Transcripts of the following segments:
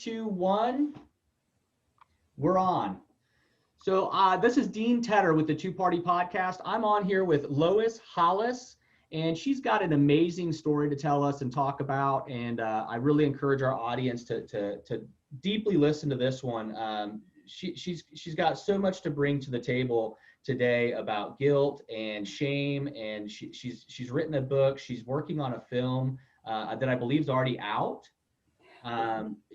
2, 1. We're on. So this is Dean Tedder with the Two Party Podcast. I'm on here with Lois Hollis, and she's got an amazing story to tell us and talk about. And I really encourage our audience to deeply listen to this one. She's got so much to bring to the table today about guilt and shame, and she's written a book. She's working on a film that I believe is already out.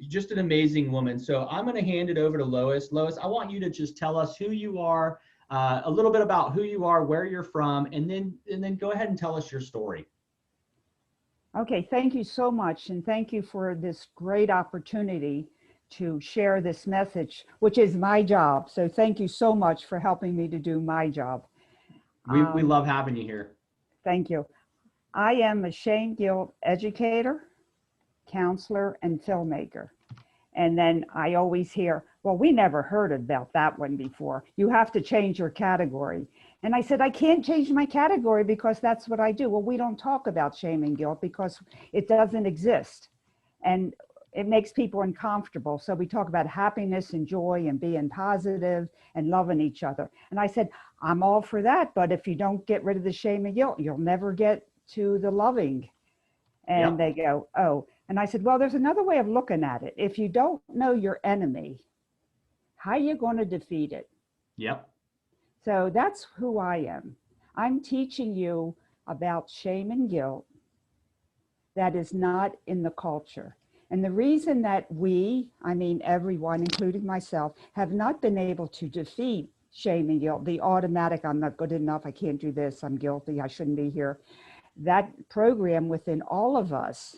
Just an amazing woman. So I'm going to hand it over to Lois. Lois, I want you to just tell us who you are, a little bit about who you are, where you're from, and then go ahead and tell us your story. Okay, thank you so much, and thank you for this great opportunity to share this message, which is my job. So thank you so much for helping me to do my job. We love having you here. Thank you. I am a shame guilt educator, counselor, and filmmaker. And then I always hear, well, we never heard about that one before. You have to change your category. And I said, I can't change my category because that's what I do. Well, we don't talk about shame and guilt because it doesn't exist. And it makes people uncomfortable. So we talk about happiness and joy and being positive and loving each other. And I said, I'm all for that. But if you don't get rid of the shame and guilt, you'll never get to the loving. And They go, oh. And I said, well, there's another way of looking at it. If you don't know your enemy, how are you going to defeat it? Yep. So that's who I am. I'm teaching you about shame and guilt that is not in the culture. And the reason that I mean everyone, including myself, have not been able to defeat shame and guilt, the automatic, I'm not good enough, I can't do this, I'm guilty, I shouldn't be here. That program within all of us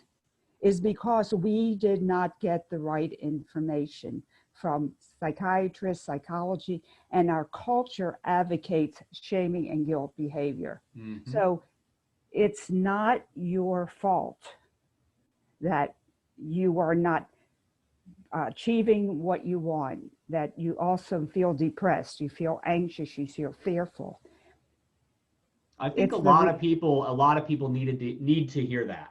is because we did not get the right information from psychiatrists, psychology, and our culture advocates shaming and guilt behavior. Mm-hmm. So it's not your fault that you are not achieving what you want, that you also feel depressed, you feel anxious, you feel fearful. I think a lot of people need to hear that.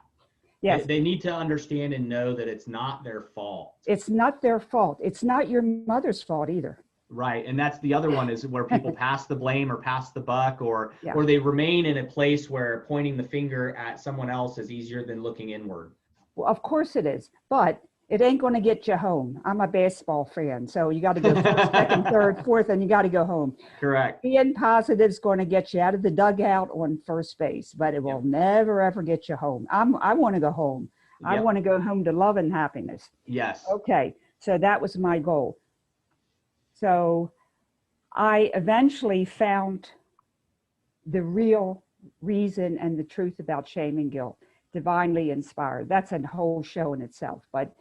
Yes. They need to understand and know that it's not their fault. It's not their fault. It's not your mother's fault either. Right. And that's the other one, is where people pass the blame or pass the buck, or they remain in a place where pointing the finger at someone else is easier than looking inward. Well, of course it is, but it ain't going to get you home. I'm a basketball fan, so you got to go first, second, third, fourth, and you got to go home. Correct. Being positive is going to get you out of the dugout on first base, but it will never, ever get you home. I want to go home. I want to go home to love and happiness. Yes. Okay, so that was my goal. So I eventually found the real reason and the truth about shame and guilt. Divinely inspired. That's a whole show in itself. But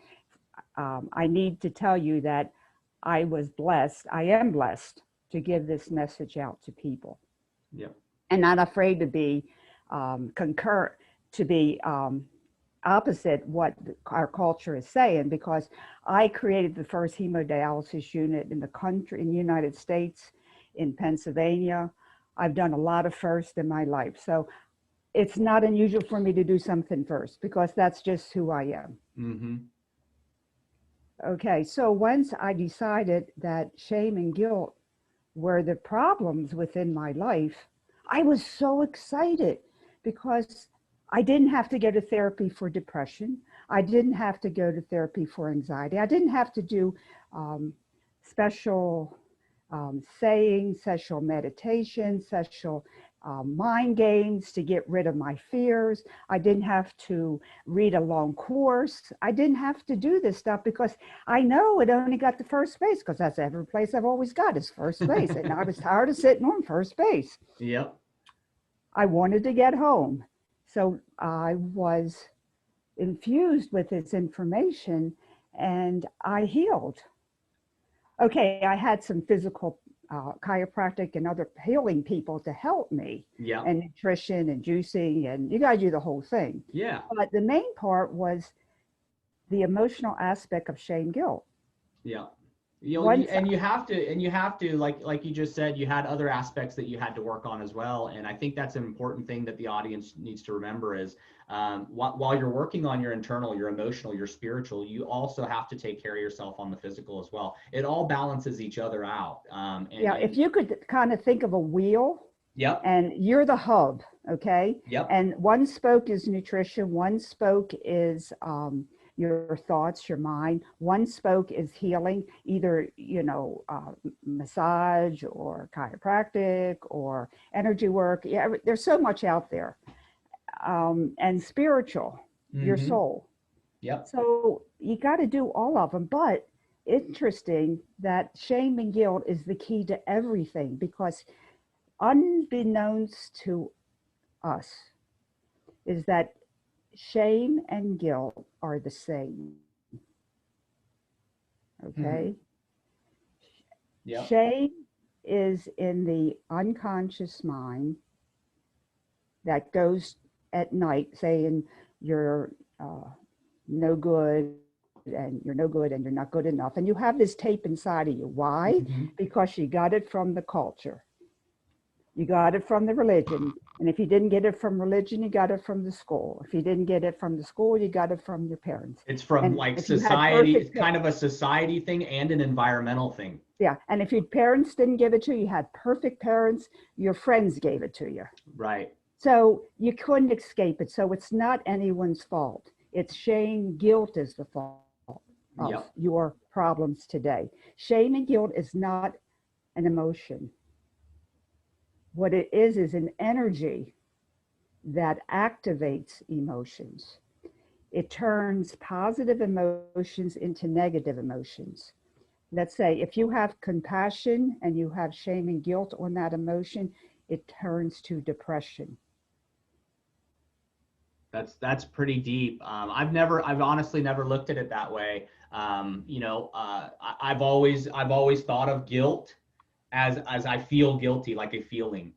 I need to tell you that I am blessed to give this message out to people. Yep. And not afraid to be opposite what our culture is saying, because I created the first hemodialysis unit in the country, in the United States, in Pennsylvania. I've done a lot of firsts in my life. So it's not unusual for me to do something first, because that's just who I am. Mm-hmm. Okay, so once I decided that shame and guilt were the problems within my life, I was so excited, because I didn't have to go to therapy for depression. I didn't have to go to therapy for anxiety. I didn't have to do special sayings, special meditation, special mind games to get rid of my fears. I didn't have to read a long course. I didn't have to do this stuff, because I know it only got to first base, because that's every place I've always got is first base. And I was tired of sitting on first base. Yep. I wanted to get home. So I was infused with this information and I healed. Okay, I had some physical chiropractic and other healing people to help me, and nutrition and juicing, and you got to do the whole thing. Yeah. But the main part was the emotional aspect of shame guilt. Yeah. You know, Once, you have to, like you just said, you had other aspects that you had to work on as well. And I think that's an important thing that the audience needs to remember is while you're working on your internal, your emotional, your spiritual, you also have to take care of yourself on the physical as well. It all balances each other out. yeah, if you could kind of think of a wheel, yep, and you're the hub, okay? yep, And one spoke is nutrition, one spoke is your thoughts, your mind, one spoke is healing, either, massage or chiropractic or energy work. Yeah, there's so much out there. And spiritual, your mm-hmm, soul. yep, So you got to do all of them. But interesting that shame and guilt is the key to everything, because unbeknownst to us is that shame and guilt are the same. mm-hmm, Okay. yep, Shame is in the unconscious mind that goes at night saying you're uh, no good, and you're no good, and you're not good enough. And you have this tape inside of you. Why? mm-hmm. Because you got it from the culture. You got it from the religion. And if you didn't get it from religion, you got it from the school. If you didn't get it from the school, you got it from your parents. It's from And like if you had society, it's perfect, kind of a society thing and an environmental thing. yeah. And if your parents didn't give it to you, you had perfect parents, your friends gave it to you. Right. So you couldn't escape it. So it's not anyone's fault. It's shame, guilt is the fault of Yep. your problems today. Shame and guilt is not an emotion. What it is an energy that activates emotions. It turns positive emotions into negative emotions. Let's say if you have compassion and you have shame and guilt on that emotion, it turns to depression. That's pretty deep. I've honestly never looked at it that way. I've always thought of guilt as I feel guilty, like a feeling.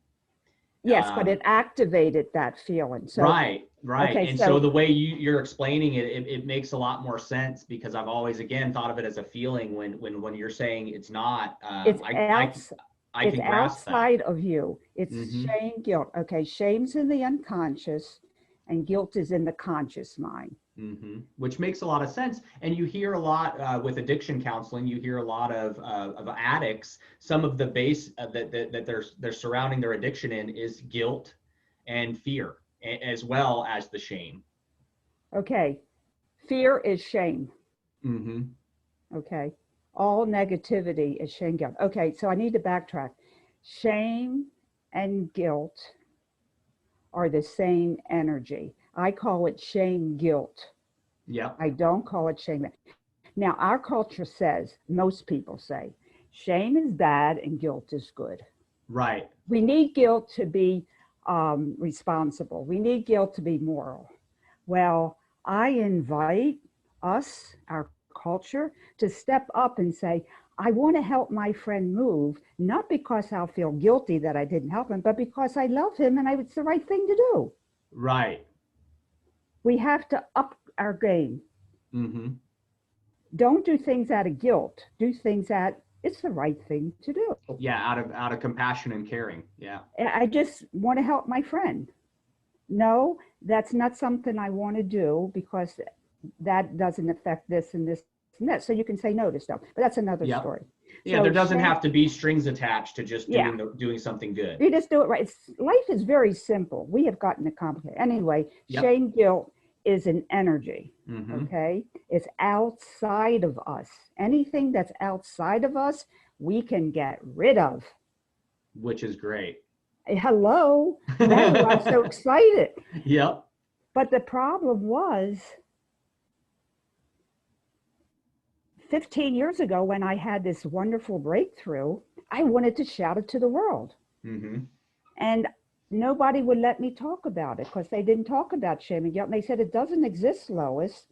Yes, but Um, it activated that feeling. So, right, right. okay, And so so the way you're explaining it, it makes a lot more sense because I've always again thought of it as a feeling when you're saying it's not. it's outs I it's can grasp that. outside of you. It's Hmm. shame, guilt. Okay, shame's in the unconscious and guilt is in the conscious mind. Which makes a lot of sense. And you hear a lot with addiction counseling. You hear a lot of addicts. Some of the base that they're surrounding their addiction in is guilt and fear, as well as the shame. Okay, fear is shame. Hmm. Okay, all negativity is shame, guilt. Okay, so I need to backtrack. Shame and guilt are the same energy. I call it shame guilt. Yep. I don't call it shame. Now, our culture says, most people say, shame is bad and guilt is good. Right. We need guilt to be responsible. We need guilt to be moral. Well, I invite us, our culture, to step up and say, I want to help my friend move, not because I'll feel guilty that I didn't help him, but because I love him and it's the right thing to do. Right. We have to up our game. Hmm. Don't do things out of guilt. Do things that it's the right thing to do. Yeah. Out of compassion and caring. Yeah. I just want to help my friend. No, that's not something I want to do because that doesn't affect this and this and this. So you can say no to stuff, but that's another Yep. story. Yeah. There So doesn't shame, have to be strings attached to just yeah, doing something good. you just do it right. Life is very simple. We have gotten it complicated. Anyway, Yep. shame, guilt is an energy. Hmm. Okay. It's outside of us. Anything that's outside of us, we can get rid of. Which is great. Hello. Now you are so excited. Yep. But the problem was 15 years ago when I had this wonderful breakthrough, I wanted to shout it to the world. Hmm. And nobody would let me talk about it because they didn't talk about shame and guilt. And they said, it doesn't exist, Lois,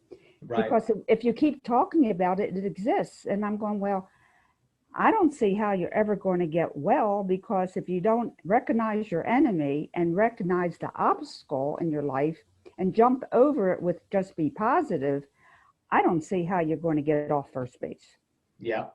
Right. because if you keep talking about it, it exists. And I'm going, well, I don't see how you're ever going to get well, because if you don't recognize your enemy and recognize the obstacle in your life and jump over it with just be positive, I don't see how you're going to get off first base. Yep.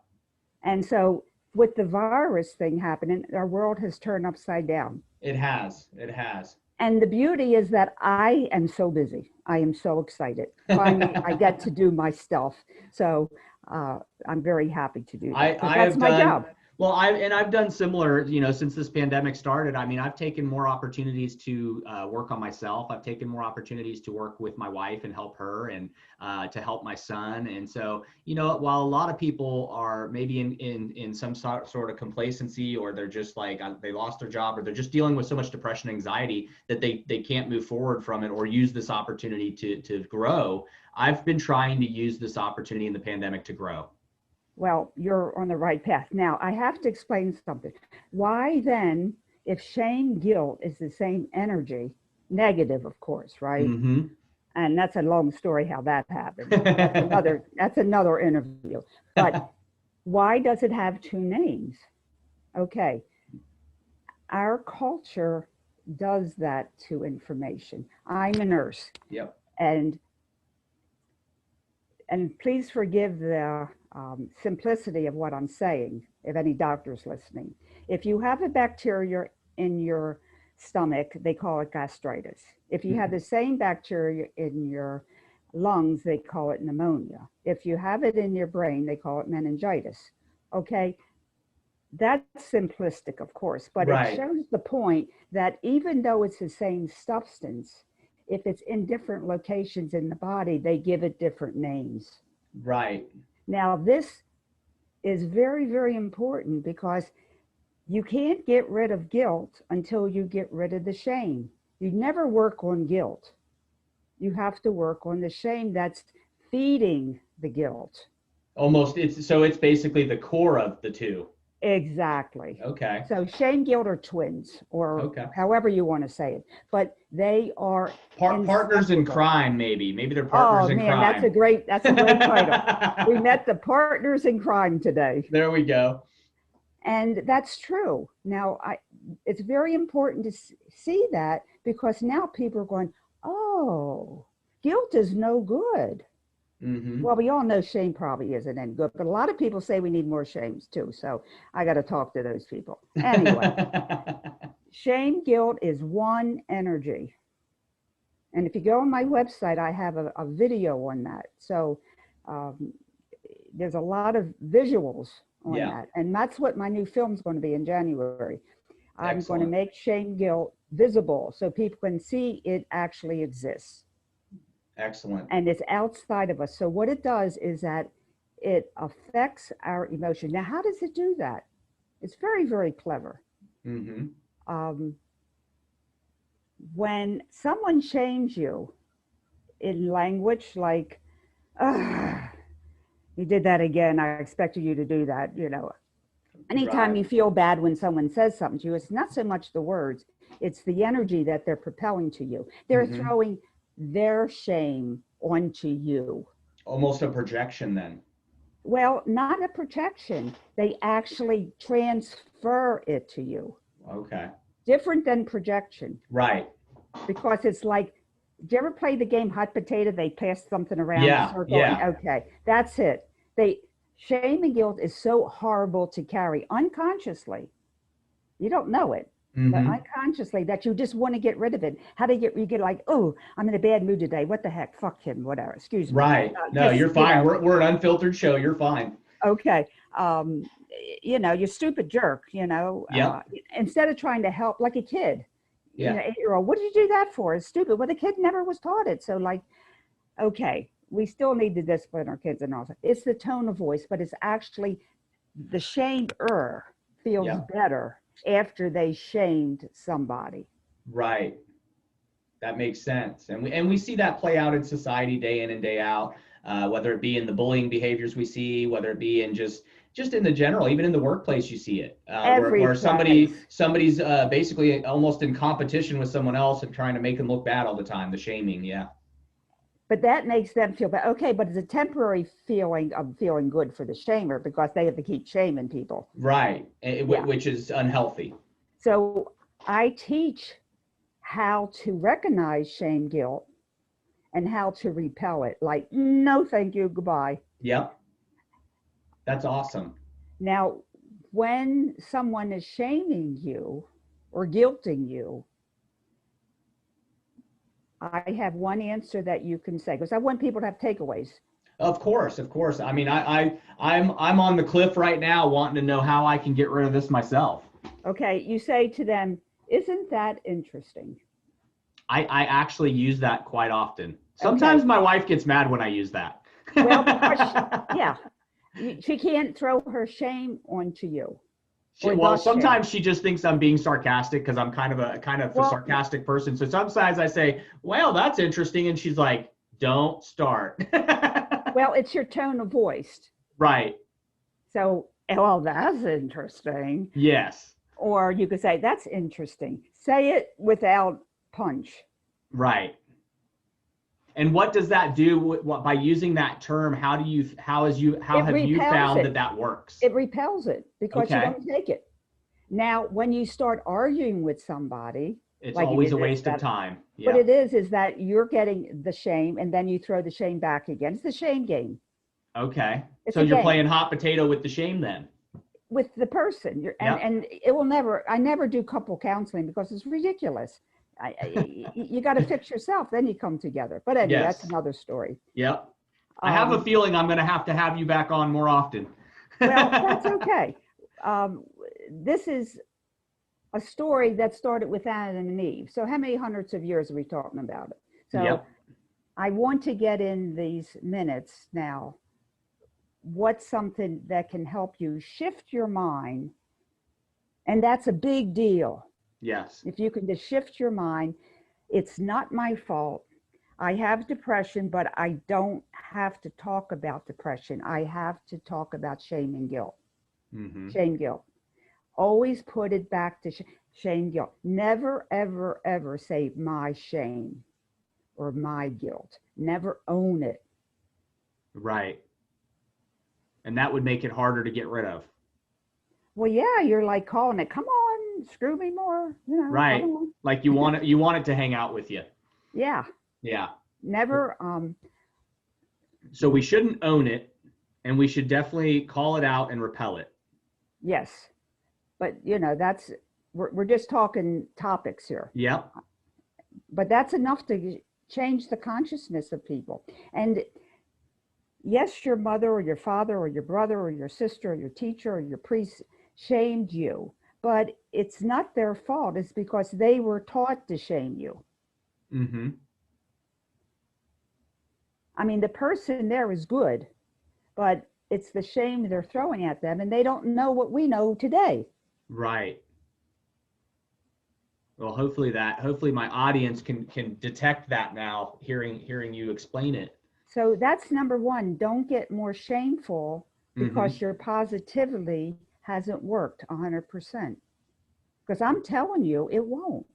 And so with the virus thing happening, our world has turned upside down. It has. It has. And the beauty is that I am so busy. I am so excited. Finally, I get to do my stuff. So I'm very happy to do that because that's my job. Well, I've done similar, since this pandemic started. I mean, I've taken more opportunities to work on myself. I've taken more opportunities to work with my wife and help her, and to help my son. And so, while a lot of people are maybe in some sort of complacency, or they're just like, they lost their job, or they're just dealing with so much depression, anxiety that they can't move forward from it or use this opportunity to grow. I've been trying to use this opportunity in the pandemic to grow. Well, you're on the right path. Now, I have to explain something. Why then, if shame, guilt is the same energy, negative, of course, right? Mm-hmm. And that's a long story how that happened. That's another interview. But why does it have two names? Okay. Our culture does that to information. I'm a nurse. Yep. And please forgive the simplicity of what I'm saying, if any doctor's listening. If you have a bacteria in your stomach, they call it gastritis. If you have the same bacteria in your lungs, they call it pneumonia. If you have it in your brain, they call it meningitis. Okay, that's simplistic, of course, but Right. It shows the point that even though it's the same substance, if it's in different locations in the body, they give it different names. Right. Now, this is very, very important because you can't get rid of guilt until you get rid of the shame. You never work on guilt. You have to work on the shame that's feeding the guilt. Almost, it's basically the core of the two. Exactly. Okay. So shame, guilt are twins, or however you want to say it, but they are partners in crime. Maybe they're partners in crime. Oh man, that's a great title. We met the partners in crime today. There we go. And that's true. Now, it's very important to see that, because now people are going, oh, guilt is no good. Mm-hmm. Well, we all know shame probably isn't any good, but a lot of people say we need more shames too. So I got to talk to those people. Anyway, shame, guilt is one energy. And if you go on my website, I have a video on that. So there's a lot of visuals on that. And that's what my new film is going to be in January. I'm going to make shame, guilt visible so people can see it actually exists. Excellent. And it's outside of us. So what it does is that it affects our emotion. Now, how does it do that? It's very, very clever. Mm-hmm. When someone shames you in language like, you did that again, I expected you to do that, Anytime you feel bad when someone says something to you, it's not so much the words, it's the energy that they're propelling to you. They're throwing their shame onto you. Almost a projection then. Well, not a projection. They actually transfer it to you. Okay. Different than projection. Right. Because it's like, did you ever play the game Hot Potato? They pass something around the circle. Yeah. Okay, that's it. Shame and guilt is so horrible to carry unconsciously. You don't know it. But unconsciously, that you just want to get rid of it. How do you get like, oh, I'm in a bad mood today. What the heck? Fuck him, whatever. Excuse me. Right. No, you're fine. We're an unfiltered show. You're fine. Okay. You stupid jerk, instead of trying to help like a kid, 8-year-old, what did you do that for? It's stupid. Well, the kid never was taught it. So okay, we still need to discipline our kids and all that. It's the tone of voice, but it's actually the shamer feels better after they shamed somebody. Right. That makes sense. And we see that play out in society day in and day out, whether it be in the bullying behaviors we see, whether it be in just in the general, even in the workplace, you see it, where somebody's basically almost in competition with someone else and trying to make them look bad all the time, the shaming. Yeah. But that makes them feel bad. Okay, but it's a temporary feeling of feeling good for the shamer because they have to keep shaming people. Right, which is unhealthy. So I teach how to recognize shame, guilt, and how to repel it. Like, no, thank you, goodbye. Yep. That's awesome. Now, when someone is shaming you or guilting you, I have one answer that you can say, because I want people to have takeaways. Of course, of course. I mean, I'm on the cliff right now wanting to know how I can get rid of this myself. Okay, you say to them, isn't that interesting? I actually use that quite often. Sometimes Okay. my wife gets mad when I use that. Well, because yeah, she can't throw her shame onto you. Well, sometimes she just thinks I'm being sarcastic because I'm kind of a sarcastic person. So sometimes I say, well, that's interesting. And she's like, don't start. Well, it's your tone of voice. Right. So, well, that's interesting. Yes. Or you could say, that's interesting. Say it without punch. Right. And what does that do by using that term? How have you found that works? It repels it because you don't take it. Now, when you start arguing with somebody, it's like always a waste of time. What it is that you're getting the shame and then you throw the shame back again. It's the shame game. Okay. So you're playing hot potato with the shame then? With the person. And it will never, I never do couple counseling because it's ridiculous. You got to fix yourself, then you come together. But anyway, that's another story. Yep. I have a feeling I'm going to have you back on more often. Well, that's okay. This is a story that started with Adam and Eve. So how many hundreds of years are we talking about it? So I want to get in these minutes now. What's something that can help you shift your mind? And that's a big deal. Yes. If you can just shift your mind, it's not my fault. I have depression, but I don't have to talk about depression. I have to talk about shame and guilt. Mm-hmm. Shame, guilt. Always put it back to shame, guilt. Never, ever, ever say my shame or my guilt. Never own it. Right. And that would make it harder to get rid of. Well, yeah, you're like calling it, come on, screw me more. You know, right. Like you want it to hang out with you. Yeah. Yeah. Never. So we shouldn't own it, and we should definitely call it out and repel it. Yes. But, you know, we're just talking topics here. Yep. But that's enough to change the consciousness of people. And yes, your mother or your father or your brother or your sister or your teacher or your priest shamed you, but it's not their fault. It's because they were taught to shame you. Mm-hmm. I mean, the person there is good, but it's the shame they're throwing at them, and they don't know what we know today. Right. Well, hopefully my audience can detect that now, hearing you explain it. So that's number one. Don't get more shameful because your positivity hasn't worked 100%. Because I'm telling you, it won't.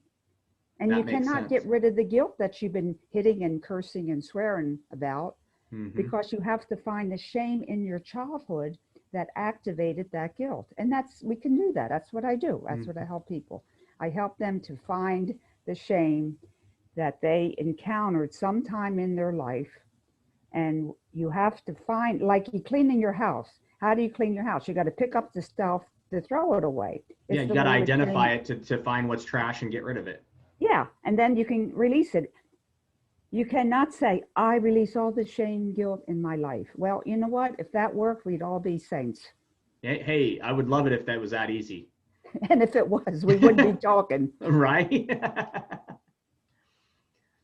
And you cannot get rid of the guilt that you've been hitting and cursing and swearing about, because you have to find the shame in your childhood that activated that guilt. And we can do that. That's what I do. That's what I help people. I help them to find the shame that they encountered sometime in their life. And you have to find, like you cleaning your house. How do you clean your house? You got to pick up the stuff to throw it away. You got to identify it to find what's trash and get rid of it. Yeah, and then you can release it. You cannot say, I release all the shame, guilt in my life. Well, you know what? If that worked, we'd all be saints. Hey, I would love it if that was that easy. And if it was, we wouldn't be talking. Right?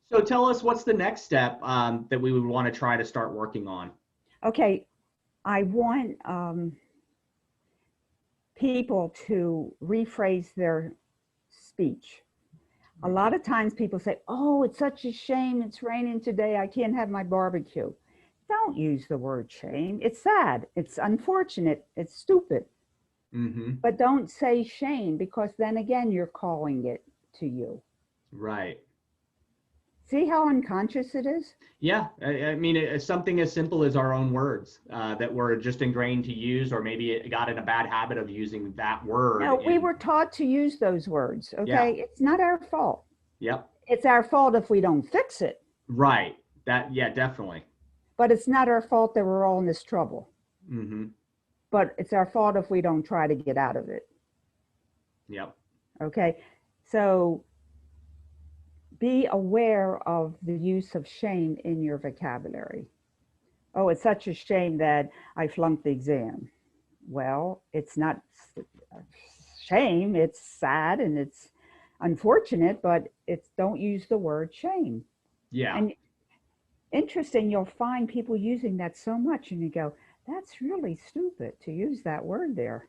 So tell us, what's the next step that we would want to try to start working on? Okay, I want people to rephrase their speech. A lot of times people say, oh, it's such a shame. It's raining today. I can't have my barbecue. Don't use the word shame. It's sad. It's unfortunate. It's stupid. But don't say shame, because then again, you're calling it to you. Right. See how unconscious it is? Yeah. I mean, it's something as simple as our own words that we're just ingrained to use, or maybe it got in a bad habit of using that word. No, we were taught to use those words. Okay. Yeah. It's not our fault. Yep. It's our fault if we don't fix it. Right. Yeah, definitely. But it's not our fault that we're all in this trouble. but it's our fault if we don't try to get out of it. Yep. Okay. So be aware of the use of shame in your vocabulary. Oh, it's such a shame that I flunked the exam. Well, it's not shame, it's sad and it's unfortunate, but don't use the word shame. Yeah. And interesting, you'll find people using that so much and you go, that's really stupid to use that word there.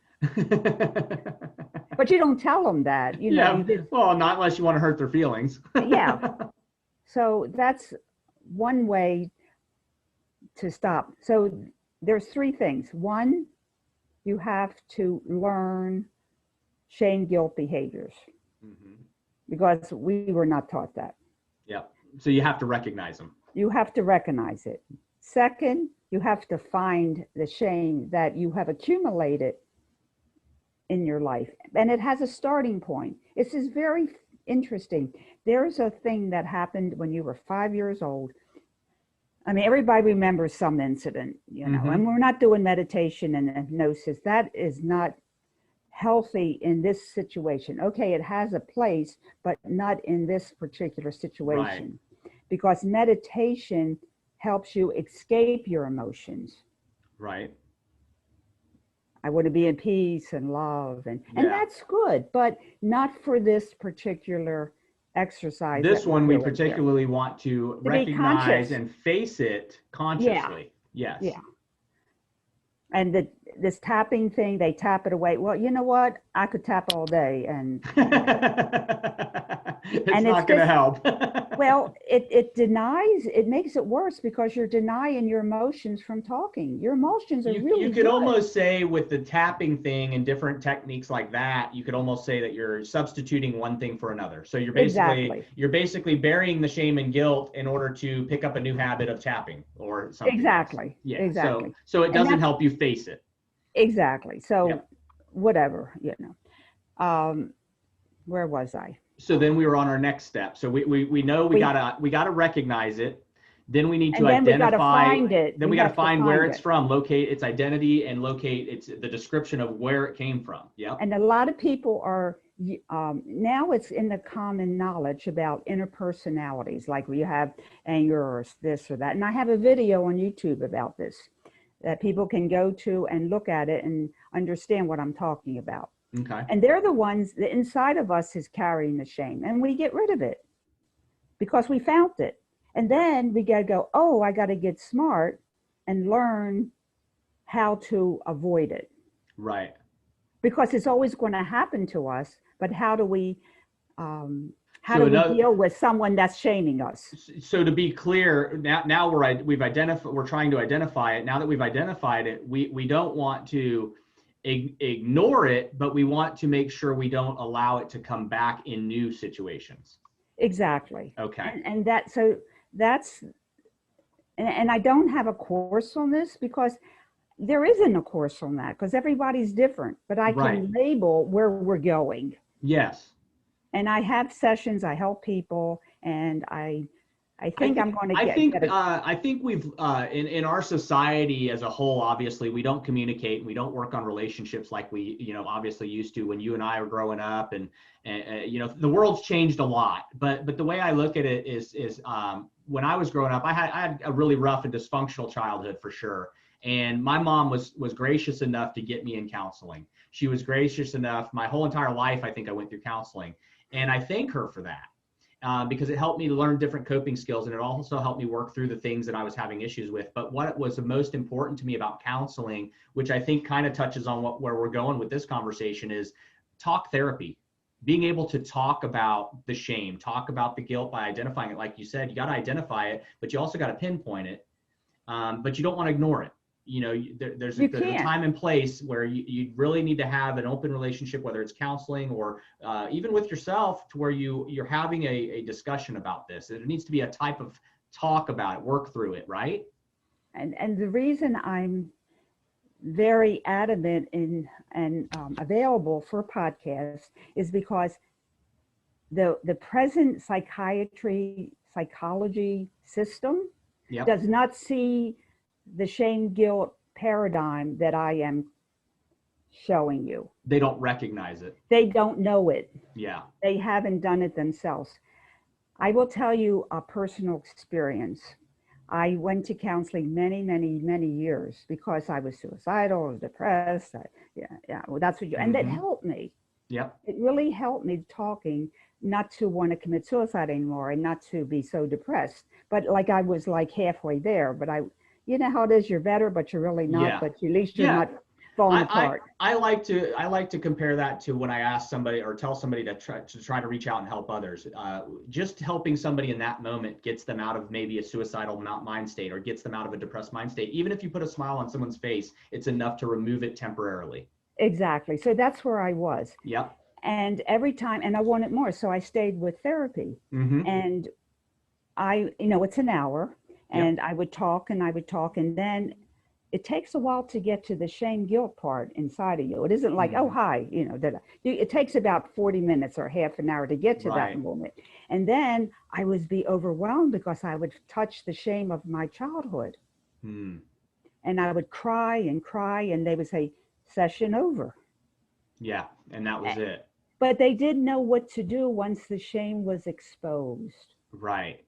But you don't tell them that, Yeah. Well, not unless you want to hurt their feelings. Yeah. So that's one way to stop. So there's three things. One, you have to learn shame guilt behaviors because we were not taught that. Yeah. So you have to recognize them. You have to recognize it. Second, you have to find the shame that you have accumulated in your life. And it has a starting point. This is very interesting. There's a thing that happened when you were 5 years old. I mean, everybody remembers some incident, and we're not doing meditation and hypnosis. That is not healthy in this situation. Okay, it has a place, but not in this particular situation. Right. Because meditation helps you escape your emotions. Right. I want to be in peace and love, and that's good, but not for this particular exercise. This one we particularly want to recognize and face it consciously. Yeah. Yes. Yeah. And this tapping thing, they tap it away. Well, you know what? I could tap all day and it's not going to help. Well, it makes it worse because you're denying your emotions from talking. Your emotions are really You could almost say with the tapping thing and different techniques like that, you could almost say that you're substituting one thing for another. So you're basically burying the shame and guilt in order to pick up a new habit of tapping or something. Exactly. Else. Yeah. Exactly. So it doesn't help you face it. Exactly. So whatever, where was I? So then we were on our next step. So we know we gotta recognize it. Then we need to identify. We gotta find it. Then we gotta find where it's from, locate its identity, and locate the description of where it came from. Yeah. And a lot of people are now it's in the common knowledge about interpersonalities, like we have anger or this or that. And I have a video on YouTube about this that people can go to and look at it and understand what I'm talking about. Okay. And they're the ones that inside of us is carrying the shame, and we get rid of it because we found it. And then we got to go, oh, I got to get smart and learn how to avoid it. Right. Because it's always going to happen to us, but how do we deal with someone that's shaming us? So to be clear, now we're trying to identify it. Now that we've identified it, we don't want to ignore it, but we want to make sure we don't allow it to come back in new situations. Exactly. Okay. And I don't have a course on this because there isn't a course on that because everybody's different, but I can label where we're going. Yes. And I have sessions, I help people, and I think I'm going to get I think we've in our society as a whole, obviously we don't communicate, we don't work on relationships like we obviously used to when you and I were growing up, and the world's changed a lot, but the way I look at it is when I was growing up, I had a really rough and dysfunctional childhood for sure. And my mom was gracious enough to get me in counseling. She was gracious enough. My whole entire life, I think I went through counseling, and I thank her for that. Because it helped me to learn different coping skills, and it also helped me work through the things that I was having issues with. But what was the most important to me about counseling, which I think kind of touches on where we're going with this conversation, is talk therapy. Being able to talk about the shame, talk about the guilt by identifying it. Like you said, you got to identify it, but you also got to pinpoint it. But you don't want to ignore it. There's a time and place where you really need to have an open relationship, whether it's counseling or even with yourself, to where you're having a discussion about this. It needs to be a type of talk about it, work through it, right? And the reason I'm very adamant and available for podcasts is because the present psychology system does not see the shame guilt paradigm that I am showing you. They don't recognize it. They don't know it. Yeah. They haven't done it themselves. I will tell you a personal experience. I went to counseling many, many, many years because I was suicidal, I was depressed. Well, that's what you, and that helped me. Yep. It really helped me talking, not to want to commit suicide anymore and not to be so depressed. But like I was like halfway there, but you know how it is, you're better, but you're really not, but at least you're not falling apart. I like to compare that to when I ask somebody or tell somebody to try to reach out and help others. Just helping somebody in that moment gets them out of maybe a suicidal mind state or gets them out of a depressed mind state. Even if you put a smile on someone's face, it's enough to remove it temporarily. Exactly. So that's where I was. Yep. And every time, and I wanted more, so I stayed with therapy. And it's an hour, and I would talk, and then it takes a while to get to the shame guilt part inside of you. It isn't like, oh, hi, it takes about 40 minutes or half an hour to get to that moment. And then I would be overwhelmed because I would touch the shame of my childhood. And I would cry, and they would say, session over. Yeah, and that was it. But they didn't know what to do once the shame was exposed. Right.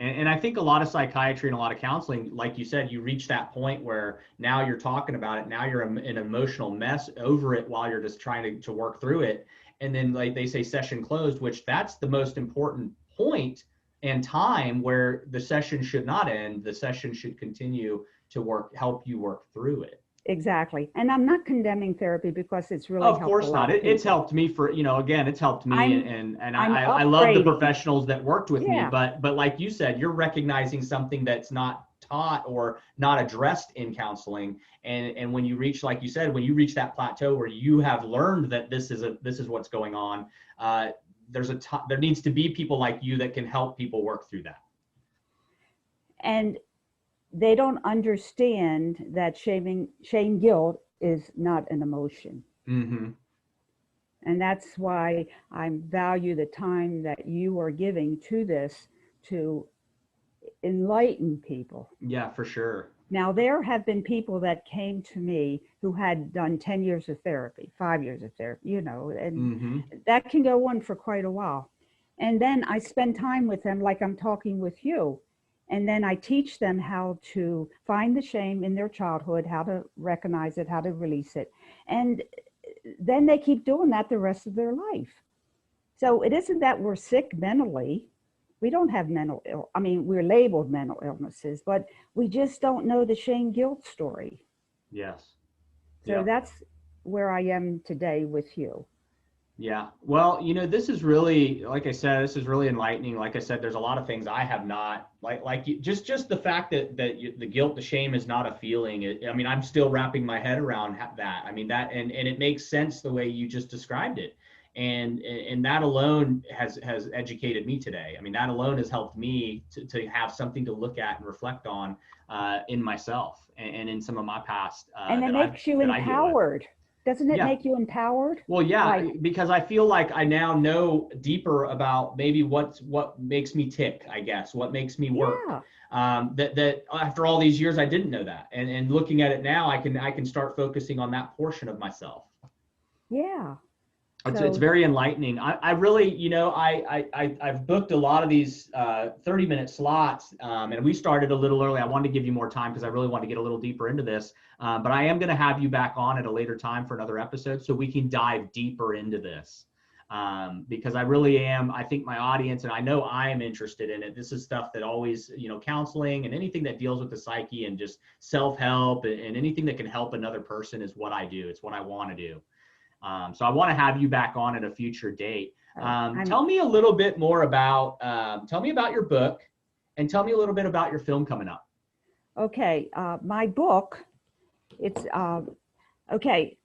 And I think a lot of psychiatry and a lot of counseling, like you said, you reach that point where now you're talking about it. Now you're in an emotional mess over it while you're just trying to work through it. And then like they say session closed, which that's the most important point and time where the session should not end. The session should continue to help you work through it. Exactly. And I'm not condemning therapy because it's really helped. Of course not. It's helped me for, again, it's helped me. And I love the professionals that worked with me. But like you said, you're recognizing something that's not taught or not addressed in counseling. And when you reach, like you said, when you reach that plateau where you have learned that this is what's going on, there needs to be people like you that can help people work through that. And they don't understand that shame guilt is not an emotion. And that's why I value the time that you are giving to this to enlighten people. Yeah, for sure. Now, there have been people that came to me who had done 10 years of therapy, 5 years of therapy, and that can go on for quite a while. And then I spend time with them like I'm talking with you. And then I teach them how to find the shame in their childhood, how to recognize it, how to release it. And then they keep doing that the rest of their life. So it isn't that we're sick mentally. We don't have we're labeled mental illnesses, but we just don't know the shame guilt story. Yes. So that's where I am today with you. Yeah. Well, this is really, like I said, this is really enlightening. Like I said, there's a lot of things I have not, just the fact that the guilt, the shame is not a feeling. I'm still wrapping my head around that. And it makes sense the way you just described it. And that alone has educated me today. That alone has helped me to have something to look at and reflect on in myself and in some of my past. And it makes you empowered. Doesn't it make you empowered? Well, yeah, because I feel like I now know deeper about maybe what makes me tick, I guess, what makes me work. Yeah. That after all these years, I didn't know that. And looking at it now, I can start focusing on that portion of myself. Yeah. It's very enlightening. I really, I've booked a lot of these 30-minute slots, and we started a little early. I wanted to give you more time because I really want to get a little deeper into this. But I am going to have you back on at a later time for another episode so we can dive deeper into this. Because I really am, I think my audience, and I know I am interested in it. This is stuff that always, counseling and anything that deals with the psyche and just self-help and anything that can help another person is what I do. It's what I want to do. So I want to have you back on at a future date. Tell me a little bit more about, tell me about your book and tell me a little bit about your film coming up. Okay. My book, it's, okay.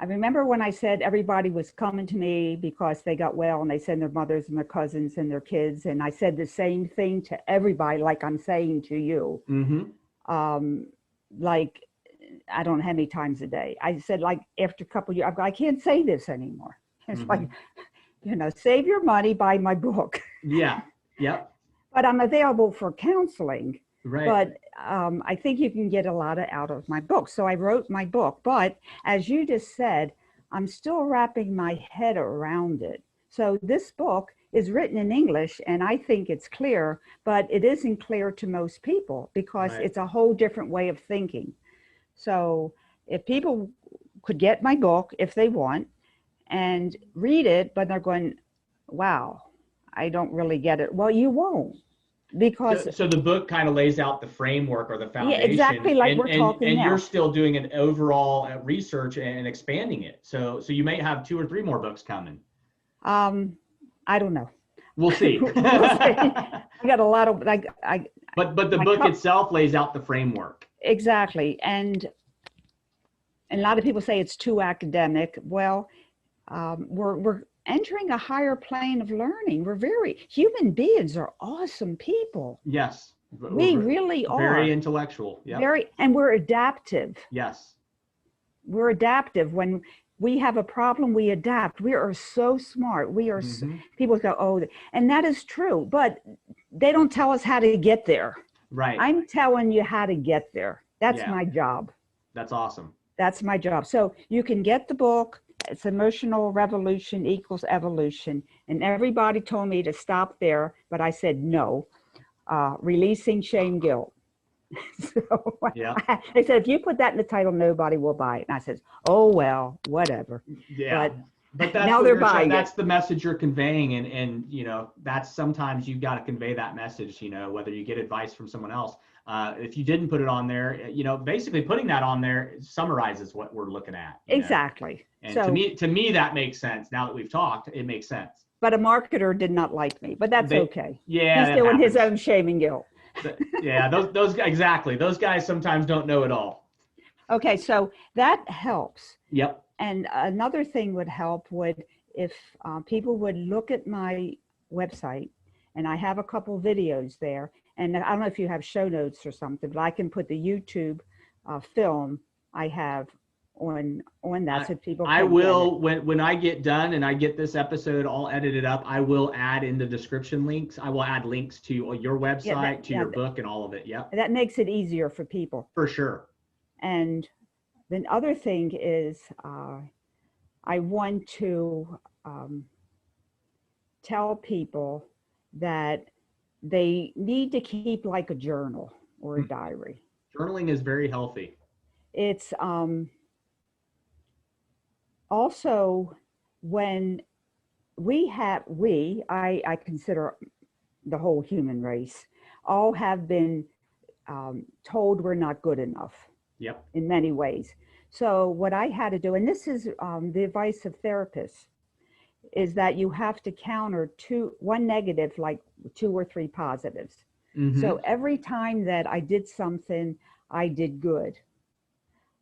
I remember when I said everybody was coming to me because they got well and they send their mothers and their cousins and their kids. And I said the same thing to everybody, like I'm saying to you. I don't know how many times a day. I said, after a couple of years, I can't say this anymore. It's save your money, buy my book. Yeah. Yep. But I'm available for counseling. Right. But I think you can get a lot out of my book. So I wrote my book, but as you just said, I'm still wrapping my head around it. So this book is written in English and I think it's clear, but it isn't clear to most people because Right. it's a whole different way of thinking. So if people could get my book if they want and read it, but they're going, wow, I don't really get it. Well, you won't because, So the book kind of lays out the framework or the yeah, foundation, exactly like we're talking and you're now. still doing an overall research and expanding it. So you may have 2 or 3 more books coming. I don't know. We'll see. We'll see. I got a lot of like But the my book cup itself lays out the framework. exactly, and a lot of people say it's too academic. Well, we're entering a higher plane of learning. We're very human beings are awesome people. Yes. We really Very are intellectual. Yep. very, and we're adaptive. Yes. We're adaptive. When we have a problem, we adapt. We are so smart. We are so, Hmm. people go, oh, and that is true, but they don't tell us how to get there. Right. I'm telling you how to get there. That's Yeah. my job. That's awesome. That's my job. So you can get the book. It's Emotional Revolution Equals Evolution. And everybody told me to stop there, but I said no. Releasing Shame, Guilt. So Yeah. they said, if you put that in the title, nobody will buy it. And I said, oh, well, whatever. Yeah. But that's now what they're you're buying that's it. the message you're conveying. And that's sometimes you've got to convey that message, whether you get advice from someone else. If you didn't put it on there, basically putting that on there summarizes what we're looking at. Exactly. And so, to me, that makes sense. Now that we've talked, it makes sense. but a marketer did not like me, but that's okay. Yeah, He's that doing his happens. own shame and guilt. Yeah, those exactly. Those guys sometimes don't know it all. Okay, so that helps. Yep. And another thing would help if people would look at my website, and I have a couple videos there. And I don't know if you have show notes or something, but I can put the YouTube film I have on that so people can I will get it. when I get done and I get this episode all edited up, I will add in the description links. I will add links to your website, to your book, and all of it. Yep. That makes it easier for people. For sure. And the other thing is I want to tell people that they need to keep like a journal or a diary. Journaling is very healthy. It's also when I consider the whole human race, all have been told we're not good enough. Yep. In many ways. So what I had to do, and this is the advice of therapists, is that you have to counter one negative like 2 or 3 positives. Mm-hmm. So every time that I did something, I did good.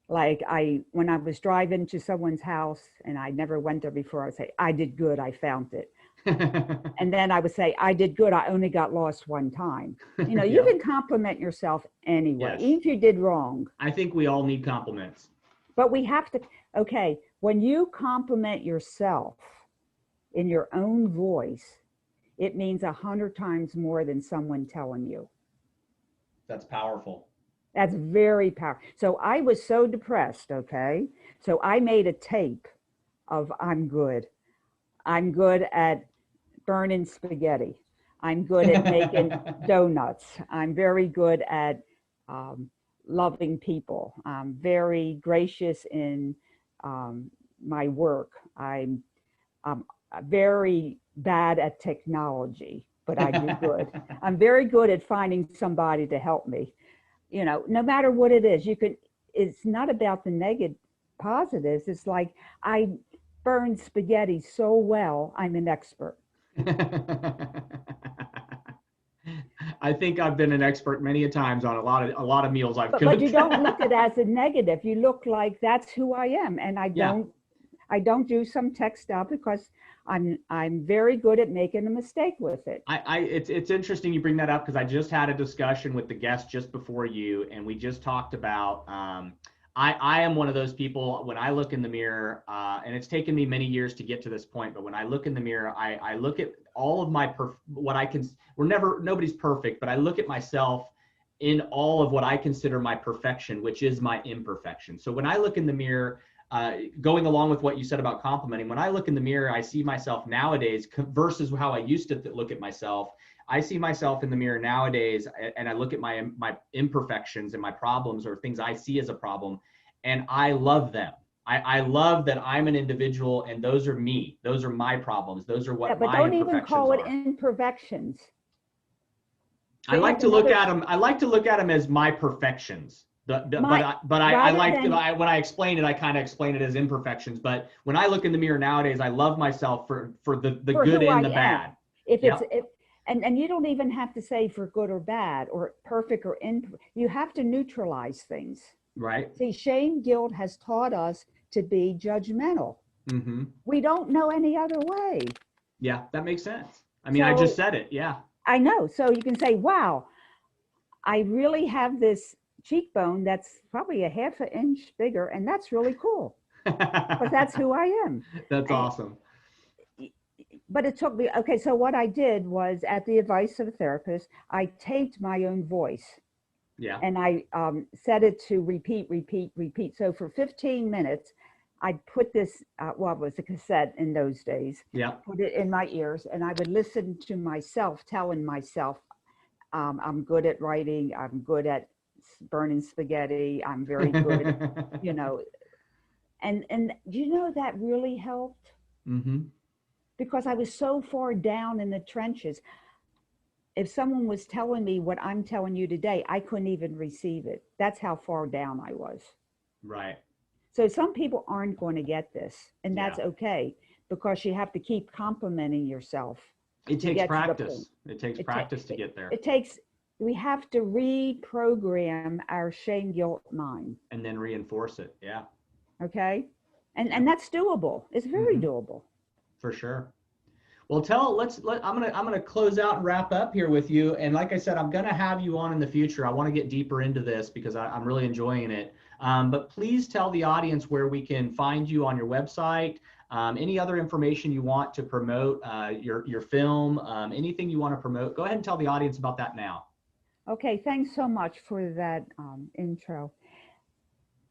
Like when I was driving to someone's house and I never went there before, I would say, I did good, I found it. And then I would say, I did good, I only got lost one time. You can compliment yourself anyway, Yes. even if you did wrong. I think we all need compliments. But we have to, okay, when you compliment yourself in your own voice, it means 100 times more than someone telling you. That's powerful. That's very powerful. So I was so depressed, okay? So I made a tape of I'm good. I'm good at burning spaghetti. I'm good at making donuts. I'm very good at loving people. I'm very gracious in my work. I'm very bad at technology, but I do good. I'm very good at finding somebody to help me. No matter what it is, it's not about the negative positives. It's like I burn spaghetti so well, I'm an expert. I think I've been an expert many a times on a lot of meals I've cooked. But you don't look at it as a negative. You look like that's who I am, and I don't do some tech stuff because I'm very good at making a mistake with it. It's interesting you bring that up because I just had a discussion with the guest just before you, and we just talked about I am one of those people when I look in the mirror, and it's taken me many years to get to this point, but when I look in the mirror, I look at all of my nobody's perfect, but I look at myself in all of what I consider my perfection, which is my imperfection. So when I look in the mirror, going along with what you said about complimenting, when I look in the mirror, I see myself nowadays versus how I used to look at myself. I see myself in the mirror nowadays, and I look at my imperfections and my problems or things I see as a problem, and I love them. I love that I'm an individual, and those are me. Those are my problems. Those are what but my don't imperfections even call it are. imperfections. I like to look at them. I like to look at them as my perfections. But I like when I explain it, I kind of explain it as imperfections. But when I look in the mirror nowadays, I love myself for the good and the bad. And you don't even have to say for good or bad or perfect or imperfect. You have to neutralize things. Right. See, shame, guilt has taught us to be judgmental. Mm-hmm. We don't know any other way. Yeah, that makes sense. I mean, I just said it. Yeah. I know. So you can say, wow, I really have this cheekbone that's probably a half an inch bigger, and that's really cool because that's who I am. That's awesome. But it took me, okay, so what I did was, at the advice of a therapist, I taped my own voice. Yeah. And I set it to repeat, repeat, repeat. So for 15 minutes, I'd put this, well, it was a cassette in those days. Yeah. Put it in my ears, and I would listen to myself, telling myself, I'm good at writing, I'm good at burning spaghetti, I'm very good, you know. And you know, that really helped. Mm-hmm. Because I was so far down in the trenches. If someone was telling me what I'm telling you today, I couldn't even receive it. That's how far down I was. Right. So some people aren't going to get this, and that's okay, because you have to keep complimenting yourself. It takes practice. It takes practice to get there. We have to reprogram our shame, guilt mind. And then reinforce it. Yeah. Okay. And that's doable. It's very doable. For sure. Well, I'm gonna close out and wrap up here with you. And like I said, I'm gonna have you on in the future. I want to get deeper into this because I'm really enjoying it. But please tell the audience where we can find you on your website. Any other information you want to promote, your film, anything you want to promote. Go ahead and tell the audience about that now. Okay, thanks so much for that intro.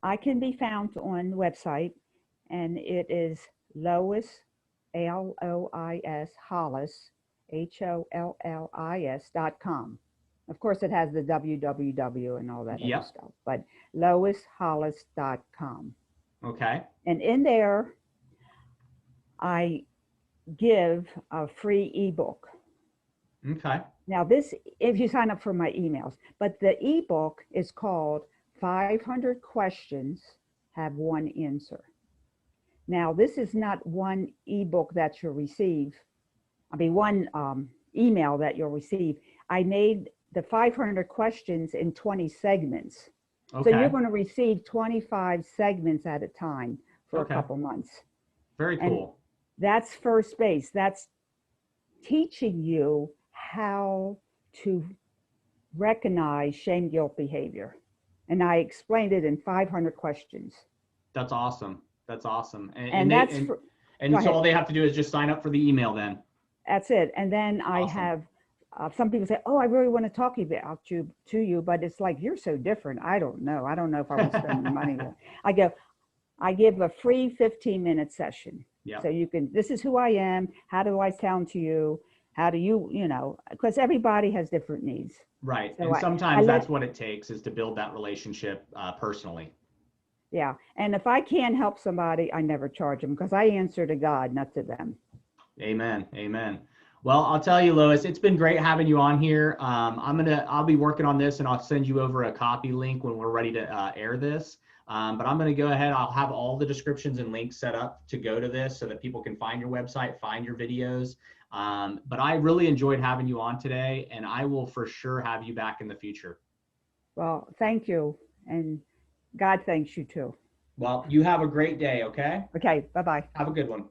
I can be found on the website, and it is Lois, Lois Hollis, HOLLIS.com. Of course, it has the www and all that other stuff, but loishollis.com. Okay. And in there, I give a free ebook. Okay. Now this, if you sign up for my emails, but the ebook is called 500 Questions Have One Answer. Now, this is not one ebook that you'll receive. One email that you'll receive. I made the 500 questions in 20 segments. Okay. So you're going to receive 25 segments at a time for a couple months. Very cool. And that's first base. That's teaching you how to recognize shame, guilt behavior. And I explained it in 500 questions. That's awesome. That's awesome. So all they have to do is just sign up for the email then. That's it. And then I have some people say, oh, I really want to talk about you to you, but it's like, you're so different. I don't know if I would spend the money. I give a free 15-minute session. Yeah. So you can, this is who I am. How do I sound to you? How do you, because everybody has different needs. Right. So and sometimes that's what it takes, is to build that relationship personally. Yeah. And if I can help somebody, I never charge them, because I answer to God, not to them. Amen. Amen. Well, I'll tell you, Lois, it's been great having you on here. I'll be working on this, and I'll send you over a copy link when we're ready to air this. But I'm going to go ahead. I'll have all the descriptions and links set up to go to this so that people can find your website, find your videos. But I really enjoyed having you on today, and I will for sure have you back in the future. Well, thank you. And God thanks you too. Well, you have a great day, okay? Okay, bye-bye. Have a good one.